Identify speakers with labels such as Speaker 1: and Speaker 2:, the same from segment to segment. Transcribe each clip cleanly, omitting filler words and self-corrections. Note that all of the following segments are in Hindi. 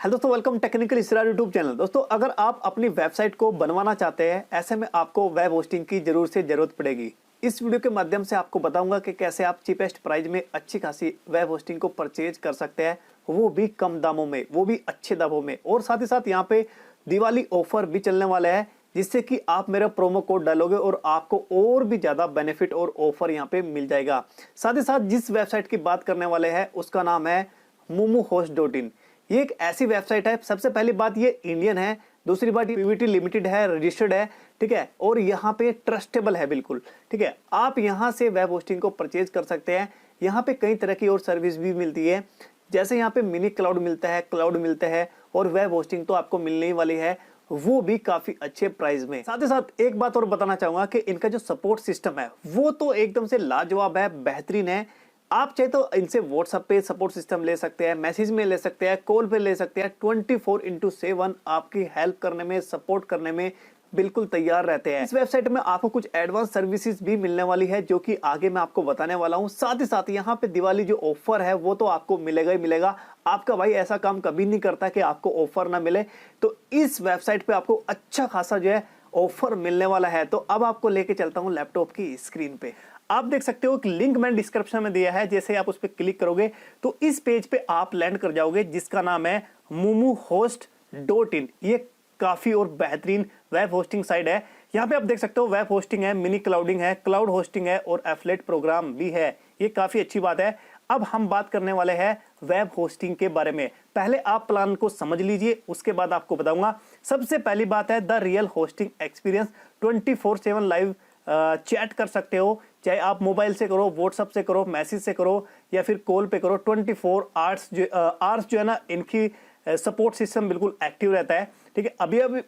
Speaker 1: हेलो दोस्तों, वेलकम टेक्निकल इसरार यूट्यूब चैनल। दोस्तों, अगर आप अपनी वेबसाइट को बनवाना चाहते हैं, ऐसे में आपको वेब होस्टिंग की जरूरत पड़ेगी। इस वीडियो के माध्यम से आपको बताऊंगा कि कैसे आप चीपेस्ट प्राइस में अच्छी खासी वेब होस्टिंग को परचेज कर सकते हैं, वो भी कम दामों में, वो भी अच्छे दामों में। और साथ ही साथ यहाँ पे दिवाली ऑफर भी चलने वाला है, जिससे कि आप मेरा प्रोमो कोड डालोगे और आपको और भी ज्यादा बेनिफिट और ऑफर यहाँ पे मिल जाएगा। साथ ही साथ जिस वेबसाइट की बात करने वाले हैं उसका नाम है momohost.in। ये एक ऐसी वेबसाइट है, सबसे पहली बात ये इंडियन है, दूसरी बात ये पीवीटी लिमिटेड है, रजिस्टर्ड है, ठीक है, और यहाँ पे ट्रस्टेबल है बिल्कुल, ठीक है। आप यहाँ से वेब होस्टिंग को परचेज कर सकते हैं। यहाँ पे कई तरह की और सर्विस भी मिलती है, जैसे यहाँ पे मिनी क्लाउड मिलता है, क्लाउड मिलता है, और वेब होस्टिंग तो आपको मिलने ही वाली है, वो भी काफी अच्छे प्राइस में। साथ ही साथ एक बात और बताना चाहूंगा कि इनका जो सपोर्ट सिस्टम है वो तो एकदम से लाजवाब है, बेहतरीन है। आप चाहे तो इनसे व्हाट्सएप पे सपोर्ट सिस्टम ले सकते हैं, मैसेज में ले सकते हैं, कॉल पे ले सकते हैं। 24/7 आपकी हेल्प करने में, सपोर्ट करने में बिल्कुल तैयार रहते हैं। इस वेबसाइट में आपको कुछ एडवांस सर्विसेज भी मिलने वाली है, जो कि आगे मैं आपको बताने वाला हूं। साथ ही साथ यहाँ पे दिवाली जो ऑफर है वो तो आपको मिलेगा ही मिलेगा। आपका भाई ऐसा काम कभी नहीं करता कि आपको ऑफर ना मिले, तो इस वेबसाइट पे आपको अच्छा खासा जो है ऑफर मिलने वाला है। तो अब आपको लेके चलता हूं लैपटॉप की स्क्रीन पे। आप देख सकते हो कि लिंक मैंने डिस्क्रिप्शन में दिया है, जैसे आप उस पर क्लिक करोगे तो इस पेज पे आप लैंड कर जाओगे, जिसका नाम है momohost.in। ये काफी और बेहतरीन वेब होस्टिंग साइट है। यहाँ पे आप देख सकते हो वेब होस्टिंग है, मिनी क्लाउडिंग है, क्लाउड होस्टिंग है और एफिलिएट प्रोग्राम भी है। ये काफी अच्छी बात है। अब हम बात करने वाले हैं वेब होस्टिंग के बारे में। पहले आप प्लान को समझ लीजिए, उसके बाद आपको बताऊंगा। सबसे पहली बात है the real hosting experience. 24/7 live chat कर सकते हो, चाहे आप मोबाइल से करो, व्हाट्सएप से करो, मैसेज से करो, या फिर कॉल पे करो। 24 आवर्स जो है ना, इनकी सपोर्ट सिस्टम बिल्कुल एक्टिव रहता है, ठीक है।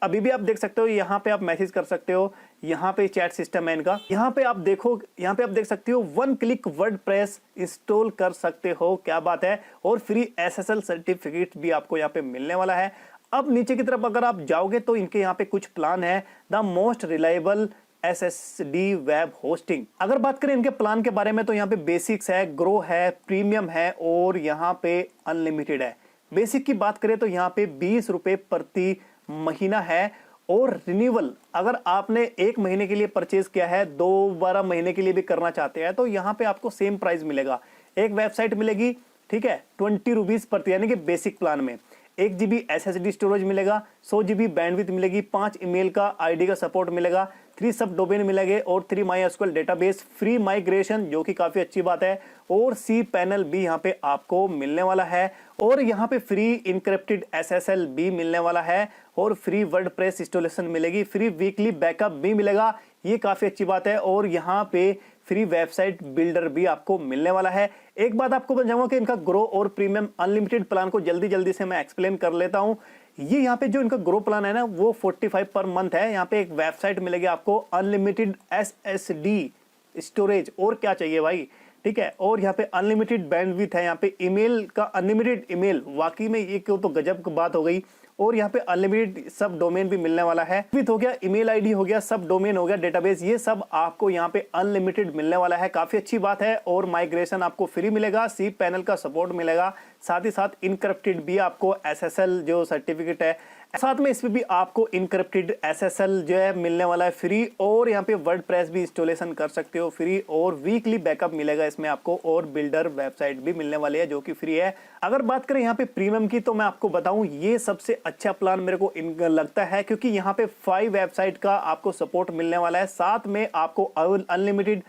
Speaker 1: अभी भी आप देख सकते हो, यहाँ पे आप मैसेज कर सकते हो, यहाँ पे चैट सिस्टम है इनका। यहाँ पे आप देख सकते हो 1 क्लिक वर्डप्रेस इंस्टॉल कर सकते हो, क्या बात है। और फ्री SSL सर्टिफिकेट भी आपको यहाँ पे मिलने वाला है। अब नीचे की तरफ अगर आप जाओगे तो इनके यहाँ पे कुछ प्लान है, the most reliable SSD web hosting. अगर बात करें इनके प्लान के बारे में तो यहाँ पे बेसिक्स है, ग्रो है, प्रीमियम है और यहाँ पे अनलिमिटेड है। बेसिक की बात करें तो यहाँ पे 20 रुपए प्रति महीना है, और रिन्यूअल अगर आपने 1 महीने के लिए परचेज किया है, दोबारा महीने के लिए भी करना चाहते हैं, तो यहाँ पे आपको सेम प्राइस मिलेगा। एक वेबसाइट मिलेगी, ठीक है, 20 रुपीज प्रति, यानी कि बेसिक प्लान में 1 GB SSD स्टोरेज मिलेगा, 100 GB बैंडविड्थ मिलेगी, 5 ईमेल का ID का सपोर्ट मिलेगा, 3 सब डोमेन मिलेंगे और 3 MySQL डेटाबेस, फ्री माइग्रेशन जो कि काफी अच्छी बात है, और सी पैनल भी यहाँ पे आपको मिलने वाला है, और यहाँ पे फ्री इनक्रिप्टेड SSL भी मिलने वाला है, और फ्री वर्डप्रेस इंस्टॉलेशन मिलेगी, फ्री वीकली बैकअप भी मिलेगा, ये काफी अच्छी बात है। और यहाँ पे फ्री वेबसाइट बिल्डर भी आपको मिलने वाला है। एक बात आपको बताऊंगा कि इनका ग्रो और प्रीमियम अनलिमिटेड प्लान को जल्दी से मैं एक्सप्लेन कर लेता हूं। ये यहाँ पे जो इनका ग्रो प्लान है ना, वो 45 पर मंथ है। यहाँ पे एक वेबसाइट मिलेगी आपको, अनलिमिटेड SSD स्टोरेज, और क्या चाहिए भाई, ठीक है। और यहाँ पे अनलिमिटेड बैंडविड्थ है, यहाँ पे ईमेल का अनलिमिटेड ईमेल, वाकई में ये क्यों तो गजब की बात हो गई। और यहाँ पे अनलिमिटेड सब डोमेन भी मिलने वाला है, विथ हो गया, ईमेल ID हो गया, सब डोमेन हो गया, डेटाबेस, ये सब आपको यहाँ पे अनलिमिटेड मिलने वाला है, काफी अच्छी बात है। और माइग्रेशन आपको फ्री मिलेगा, सी पैनल का सपोर्ट मिलेगा, साथ ही साथ इनक्रिप्टेड भी आपको SSL जो सर्टिफिकेट है, साथ में इसमें भी आपको इनक्रिप्टेड SSL जो है मिलने वाला है फ्री। और यहाँ पे वर्डप्रेस भी इंस्टॉलेशन कर सकते हो फ्री, और वीकली बैकअप मिलेगा इसमें आपको, और बिल्डर वेबसाइट भी मिलने वाली है जो कि फ्री है। अगर बात करें यहाँ पे प्रीमियम की, तो मैं आपको बताऊं ये सबसे अच्छा प्लान मेरे को लगता है, क्योंकि यहाँ पे 5 वेबसाइट का आपको सपोर्ट मिलने वाला है, साथ में आपको unlimited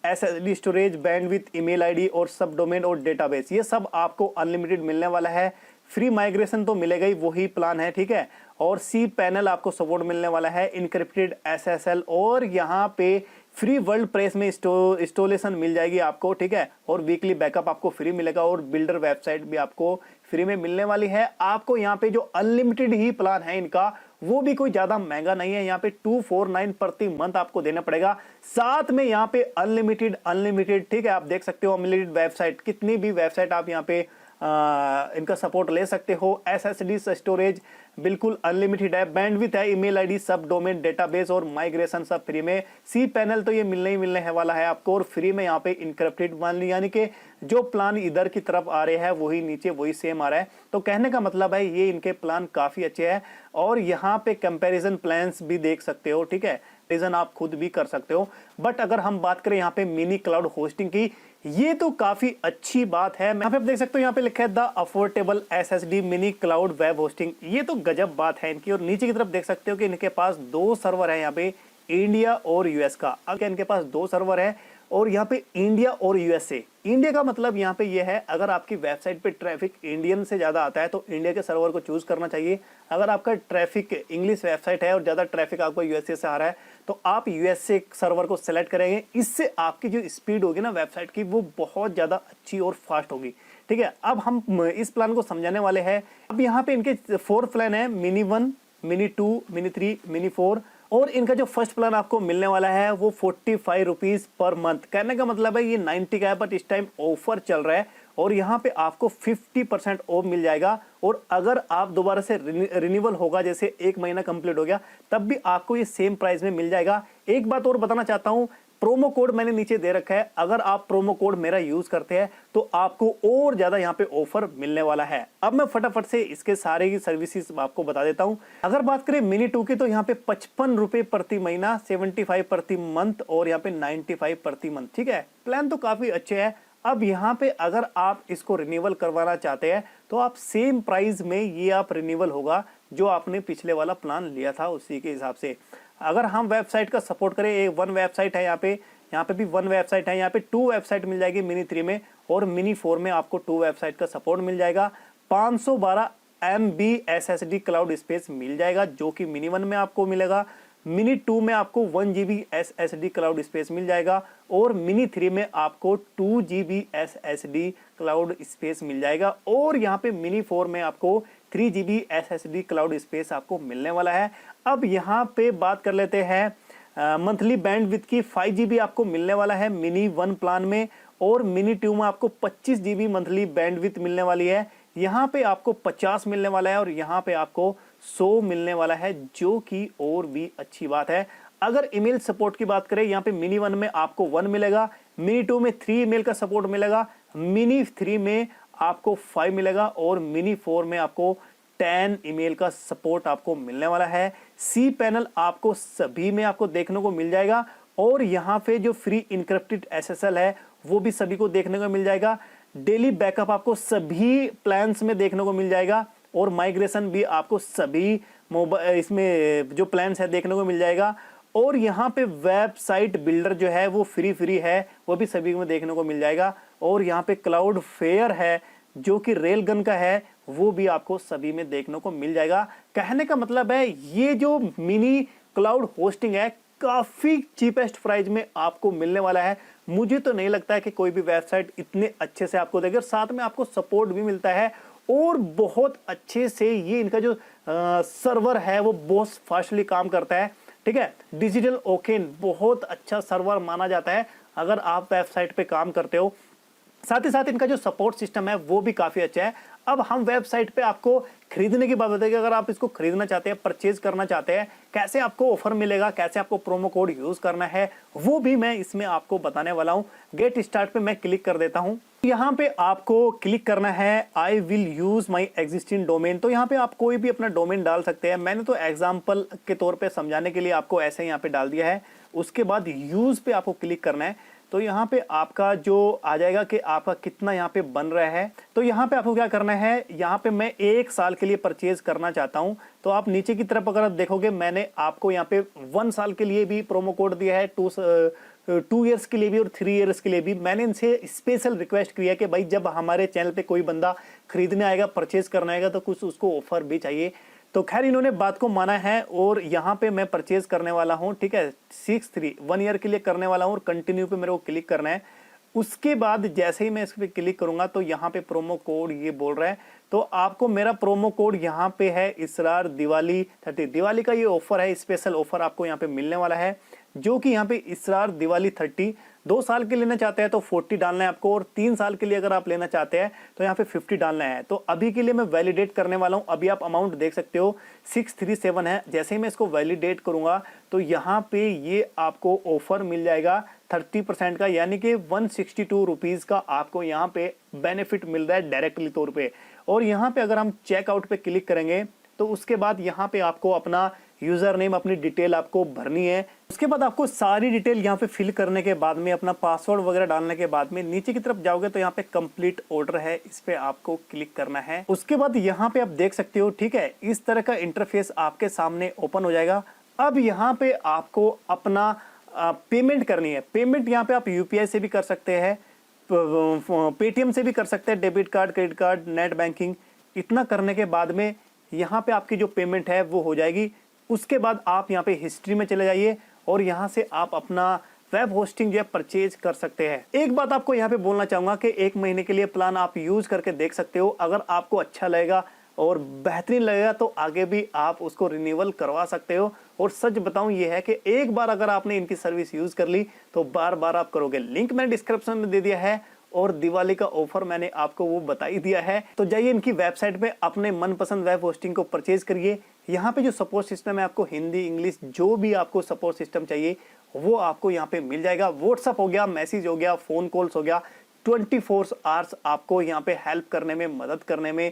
Speaker 1: SSD storage, bandwidth, email ID और सब डोमेन और डेटाबेस, ये सब आपको अनलिमिटेड मिलने वाला है। फ्री माइग्रेशन तो मिलेगा ही, वही प्लान है, ठीक है। और सी पैनल आपको सपोर्ट मिलने वाला है, इनक्रिप्टेड SSL, और यहाँ पे फ्री वर्डप्रेस में इंस्टॉलेशन मिल जाएगी आपको, ठीक है। और वीकली बैकअप आपको फ्री मिलेगा, और बिल्डर वेबसाइट भी आपको फ्री में मिलने वाली है। आपको यहाँ पे जो अनलिमिटेड ही प्लान है इनका, वो भी कोई ज्यादा महंगा नहीं है, यहाँ पे 249 प्रति मंथ आपको देना पड़ेगा। साथ में यहाँ पे अनलिमिटेड, ठीक है, आप देख सकते हो अनलिमिटेड वेबसाइट, कितनी भी वेबसाइट आप यहाँ पे इनका सपोर्ट ले सकते हो। SSD स्टोरेज बिल्कुल अनलिमिटेड है, बैंडविड्थ है, ईमेल आईडी, सब डोमेन, डेटाबेस और माइग्रेशन सब फ्री में। सी पैनल तो ये मिलने ही मिलने है वाला है आपको, और फ्री में यहाँ पे इनक्रिप्टेड मान ली, यानी कि जो प्लान इधर की तरफ आ रहे हैं वही नीचे वही सेम आ रहा है। तो कहने का मतलब है ये इनके प्लान काफी अच्छे हैं, और यहाँ पे कंपैरिजन प्लान्स भी देख सकते हो, ठीक है, रीजन आप खुद भी कर सकते हो। बट अगर हम बात करें यहाँ पे मिनी क्लाउड होस्टिंग की, ये तो काफी अच्छी बात है। यहाँ पे आप देख सकते हो, यहाँ पे लिखा है the affordable SSD mini cloud web hosting, ये तो गजब बात है इनकी। और नीचे की तरफ देख सकते हो कि इनके पास 2 सर्वर है यहाँ पे, इंडिया और यूएस का। अगर इनके पास 2 सर्वर है और यहाँ पे इंडिया और यूएसए। इंडिया का मतलब यहाँ पे ये है, अगर आपकी वेबसाइट पे ट्रैफिक इंडियन से ज्यादा आता है तो इंडिया के सर्वर को चूज करना चाहिए। अगर आपका ट्रैफिक इंग्लिश वेबसाइट है और ज्यादा ट्रैफिक आपको यूएसए से आ रहा है तो आप यूएसए सर्वर को सेलेक्ट करेंगे। इससे आपकी जो स्पीड होगी ना वेबसाइट की, वो बहुत ज्यादा अच्छी और फास्ट होगी, ठीक है। अब हम इस प्लान को समझाने वाले हैं। अब यहाँ पे इनके 4 प्लान है, मिनी 1, मिनी 2, मिनी 3, मिनी 4, और इनका जो फर्स्ट प्लान आपको मिलने वाला है वो 45 रुपीज पर मंथ। कहने का मतलब है ये 90 का है, बट इस टाइम ऑफर चल रहा है और यहाँ पे आपको 50% ऑफ मिल जाएगा। और अगर आप दोबारा से रिन्यूअल होगा, जैसे 1 महीना कंप्लीट हो गया, तब भी आपको ये सेम प्राइस में मिल जाएगा। एक बात और बताना चाहता हूँ, प्रोमो कोड मैंने नीचे दे रखा है, अगर आप प्रोमो कोड मेरा यूज करते हैं तो आपको और ज्यादा यहाँ पे ऑफर मिलने वाला है। अब मैं फटाफट से इसके सारे की सर्विसेज आपको बता देता हूँ। अगर बात करें मिनी 2 की, तो यहाँ पे 55 रुपए प्रति महीना, 75 प्रति मंथ और यहाँ पे 95 प्रति मंथ, ठीक है। प्लान तो काफी अच्छे है। अब यहाँ पे अगर आप इसको रिन्यूअल करवाना चाहते हैं तो आप सेम प्राइस में ये आप रिन्यूअल होगा जो आपने पिछले वाला प्लान लिया था उसी के हिसाब से। अगर हम वेबसाइट का सपोर्ट करें, 1 वेबसाइट है यहाँ पे भी 1 वेबसाइट है, यहाँ पे 2 वेबसाइट मिल जाएगी मिनी 3 में, और मिनी 4 में आपको 2 वेबसाइट का सपोर्ट मिल जाएगा। 512 MB SSD क्लाउड स्पेस मिल जाएगा जो कि मिनी 1 में आपको मिलेगा। मिनी 2 में आपको 1 GB SSD क्लाउड स्पेस मिल जाएगा, और मिनी 3 में आपको 2 GB SSD क्लाउड स्पेस मिल जाएगा, और यहाँ पे मिनी 4 में आपको 3 GB SSD क्लाउड स्पेस आपको मिलने वाला है। अब यहाँ पे बात कर लेते हैं मंथली बैंडविड्थ की। 5 GB आपको मिलने वाला है मिनी 1 प्लान में, और मिनी 2 में आपको 25 GB मंथली बैंडविड्थ मिलने वाली है। यहाँ पे आपको 50 मिलने वाला है और यहाँ पे आपको 100 मिलने वाला है, जो कि और भी अच्छी बात है। अगर ईमेल सपोर्ट की बात करें, यहाँ पे मिनी 1 में आपको 1 मिलेगा, मिनी 2 में 3 ईमेल का सपोर्ट मिलेगा, मिनी 3 में आपको 5 मिलेगा, और मिनी 4 में आपको 10 ईमेल का सपोर्ट आपको मिलने वाला है। सी पैनल आपको सभी में आपको देखने को मिल जाएगा, और यहाँ पे जो फ्री इनक्रिप्टेड SSL है वो भी सभी को देखने को मिल जाएगा। डेली बैकअप आपको सभी प्लान्स में देखने को मिल जाएगा, और माइग्रेशन भी आपको सभी मोबाइल इसमें जो प्लान्स है देखने को मिल जाएगा। और यहाँ पे वेबसाइट बिल्डर जो है वो फ्री है, वो भी सभी में देखने को मिल जाएगा। और यहाँ पे क्लाउड फेयर है जो कि रेल गन का है, वो भी आपको सभी में देखने को मिल जाएगा। कहने का मतलब है ये जो मिनी क्लाउड होस्टिंग है काफी चीपेस्ट प्राइस में आपको मिलने वाला है। मुझे तो नहीं लगता है कि कोई भी वेबसाइट इतने अच्छे से आपको देगी, और साथ में आपको सपोर्ट भी मिलता है, और बहुत अच्छे से ये इनका जो सर्वर है वो बहुत फास्टली काम करता है, ठीक है। डिजिटल ओकेन बहुत अच्छा सर्वर माना जाता है अगर आप वेबसाइट पे काम करते हो। साथ ही साथ इनका जो सपोर्ट सिस्टम है वो भी काफी अच्छा है। अब हम वेबसाइट पे आपको खरीदने की बात बताएंगे। अगर आप इसको खरीदना चाहते हैं, परचेज करना चाहते हैं, कैसे आपको ऑफर मिलेगा, कैसे आपको प्रोमो कोड यूज करना है, वो भी मैं इसमें आपको बताने वाला हूं। गेट स्टार्ट पे मैं क्लिक कर देता हूं। यहाँ पे आपको क्लिक करना है I will use my existing domain. तो यहाँ पे आप कोई भी अपना डोमेन डाल सकते हैं। मैंने तो एग्जाम्पल के तौर पे समझाने के लिए आपको ऐसे यहाँ पे डाल दिया है। उसके बाद यूज पे आपको क्लिक करना है। तो यहाँ पे आपका जो आ जाएगा कि आपका कितना यहाँ पे बन रहा है। तो यहाँ पे आपको क्या करना है, यहाँ पे मैं 1 साल के लिए परचेज करना चाहता हूँ। तो आप नीचे की तरफ अगर आप देखोगे, मैंने आपको यहाँ पे 1 साल के लिए भी प्रोमो कोड दिया है, 2 ईयर्स के लिए भी और 3 ईयर्स के लिए भी। मैंने इनसे स्पेशल रिक्वेस्ट किया कि भाई जब हमारे चैनल पे कोई बंदा खरीदने आएगा, परचेज करना आएगा, तो कुछ उसको ऑफर भी चाहिए। तो खैर इन्होंने बात को माना है, और यहाँ पे मैं परचेज करने वाला हूँ, ठीक है। 1 ईयर के लिए करने वाला हूँ, और कंटिन्यू पे मेरे को क्लिक करना है। उसके बाद जैसे ही मैं इस पे क्लिक करूंगा तो यहाँ पे प्रोमो कोड ये बोल रहा है। तो आपको मेरा प्रोमो कोड यहाँ पे है इसरार दिवाली 30। दिवाली का ये ऑफर है, स्पेशल ऑफर आपको यहाँ पे मिलने वाला है। जो कि यहाँ पे इसरार दिवाली 30 2 साल के लेना चाहते हैं तो 40 डालना है आपको, और 3 साल के लिए अगर आप लेना चाहते हैं तो यहाँ पे 50 डालना है। तो अभी के लिए मैं वैलिडेट करने वाला हूँ। अभी आप अमाउंट देख सकते हो 637 है। जैसे ही मैं इसको वैलिडेट करूंगा तो यहाँ पे ये आपको ऑफर मिल जाएगा 30% का, यानी कि 162 रुपीज का आपको यहाँ पे बेनिफिट मिल रहा है डायरेक्टली तौर पे। और यहाँ पे अगर हम चेकआउट पे क्लिक करेंगे तो उसके बाद यहाँ पे आपको अपना यूजर नेम, अपनी डिटेल आपको भरनी है। उसके बाद आपको सारी डिटेल यहाँ पे फिल करने के बाद में, अपना पासवर्ड वगैरह डालने के बाद में नीचे की तरफ जाओगे तो यहाँ पे कंप्लीट ऑर्डर है, इस पे आपको क्लिक करना है। उसके बाद यहाँ पे आप देख सकते हो, ठीक है, इस तरह का इंटरफेस आपके सामने ओपन हो जाएगा। अब यहाँ पे आपको अपना पेमेंट करनी है। पेमेंट यहाँ पे आप यूपीआई से भी कर सकते हैं, पेटीएम से भी कर सकते हैं, debit card, credit card, net banking. इतना करने के बाद में यहाँ पे आपकी जो पेमेंट है वो हो जाएगी। उसके बाद आप यहाँ पे हिस्ट्री में चले जाइए और यहाँ से आप अपना वेब होस्टिंग जो है परचेज कर सकते हैं। एक बात आपको यहाँ पे बोलना चाहूंगा कि 1 महीने के लिए प्लान आप यूज करके देख सकते हो। अगर आपको अच्छा लगेगा और बेहतरीन लगेगा तो आगे भी आप उसको रिन्यूअल करवा सकते हो। और सच बताऊं ये है कि एक बार अगर आपने इनकी सर्विस यूज कर ली तो बार बार आप करोगे। लिंक मैंने डिस्क्रिप्शन में दे दिया है और दिवाली का ऑफर मैंने आपको वो बता ही दिया है। तो जाइए इनकी वेबसाइट पे अपने मनपसंद वेब होस्टिंग को परचेज करिए। यहाँ पे जो सपोर्ट सिस्टम है, आपको हिंदी, इंग्लिश, जो भी आपको सपोर्ट सिस्टम चाहिए वो आपको यहाँ पे मिल जाएगा। व्हाट्सअप हो गया, मैसेज हो गया, फोन कॉल्स हो गया, 24 आवर्स आपको यहाँ पे हेल्प करने में, मदद करने में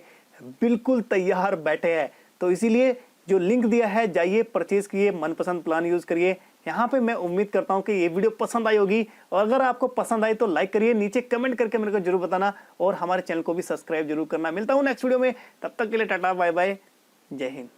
Speaker 1: बिल्कुल तैयार बैठे हैं। तो इसीलिए जो लिंक दिया है, जाइए परचेज कीजिए, मनपसंद प्लान यूज करिए। यहाँ पे मैं उम्मीद करता हूँ कि ये वीडियो पसंद आई होगी, और अगर आपको पसंद आई तो लाइक करिए, नीचे कमेंट करके मेरे को जरूर बताना, और हमारे चैनल को भी सब्सक्राइब जरूर करना। मिलता हूँ नेक्स्ट वीडियो में, तब तक के लिए टाटा बाय बाय, जय हिंद।